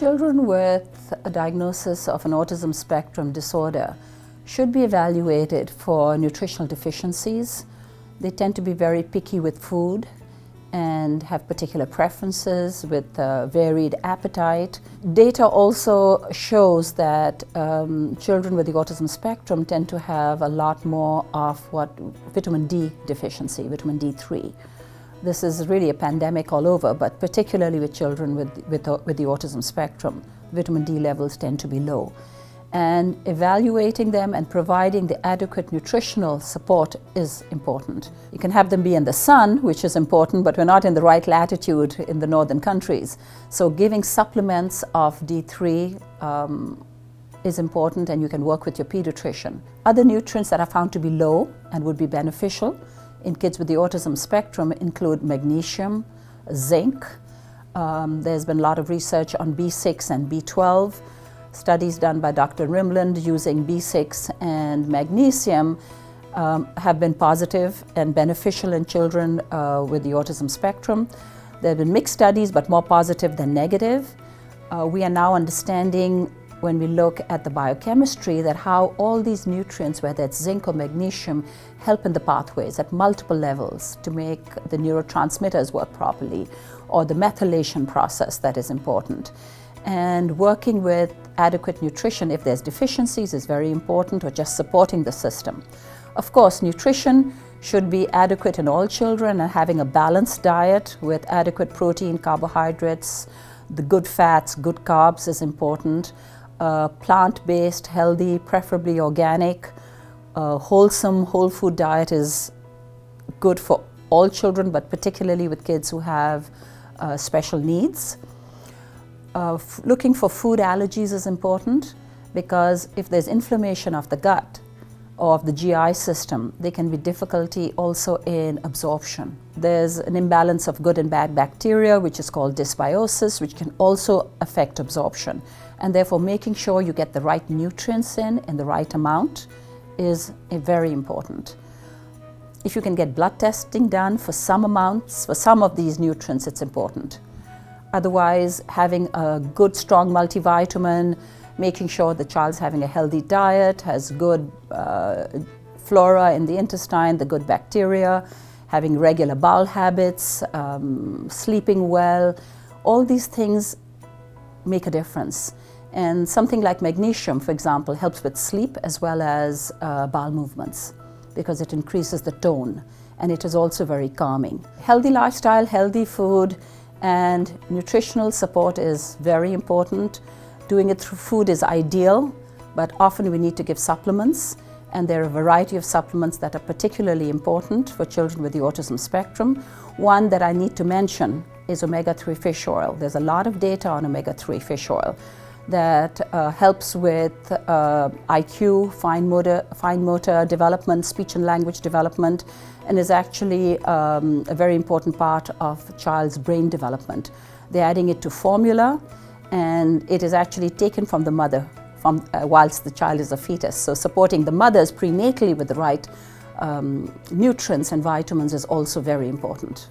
Children with a diagnosis of an autism spectrum disorder should be evaluated for nutritional deficiencies. They tend to be very picky with food and have particular preferences with varied appetite. Data also shows that children with the autism spectrum tend to have a lot more of vitamin D deficiency, vitamin D3. This is really a pandemic all over, but particularly with children with the autism spectrum, vitamin D levels tend to be low. And evaluating them and providing the adequate nutritional support is important. You can have them be in the sun, which is important, but we're not in the right latitude in the northern countries. So giving supplements of D3 is important, and you can work with your pediatrician. Other nutrients that are found to be low and would be beneficial in kids with the autism spectrum include magnesium, zinc. There's been a lot of research on B6 and B12. Studies done by Dr. Rimland using B6 and magnesium have been positive and beneficial in children with the autism spectrum. There have been mixed studies, but more positive than negative. We are now understanding, when we look at the biochemistry, that how all these nutrients, whether it's zinc or magnesium, help in the pathways at multiple levels to make the neurotransmitters work properly, or the methylation process that is important. And working with adequate nutrition, if there's deficiencies, is very important, or just supporting the system. Of course, nutrition should be adequate in all children, and having a balanced diet with adequate protein, carbohydrates, the good fats, good carbs is important. Plant-based, healthy, preferably organic, wholesome, whole food diet is good for all children, but particularly with kids who have special needs. Looking for food allergies is important, because if there's inflammation of the gut or of the GI system, there can be difficulty also in absorption. There's an imbalance of good and bad bacteria, which is called dysbiosis, which can also affect absorption. And therefore, making sure you get the right nutrients in the right amount is very important. If you can get blood testing done for some amounts, for some of these nutrients, it's important. Otherwise, having a good, strong multivitamin, making sure the child's having a healthy diet, has good flora in the intestine, the good bacteria, having regular bowel habits, sleeping well, all these things make a difference. And something like magnesium, for example, helps with sleep as well as bowel movements, because it increases the tone, and it is also very calming. Healthy lifestyle, healthy food, and nutritional support is very important. Doing it through food is ideal, but often we need to give supplements, and there are a variety of supplements that are particularly important for children with the autism spectrum. One that I need to mention is omega-3 fish oil. There's a lot of data on omega-3 fish oil that helps with IQ, fine motor development, speech and language development, and is actually a very important part of a child's brain development. They're adding it to formula, and it is actually taken from the mother whilst the child is a fetus. So supporting the mothers prenatally with the right nutrients and vitamins is also very important.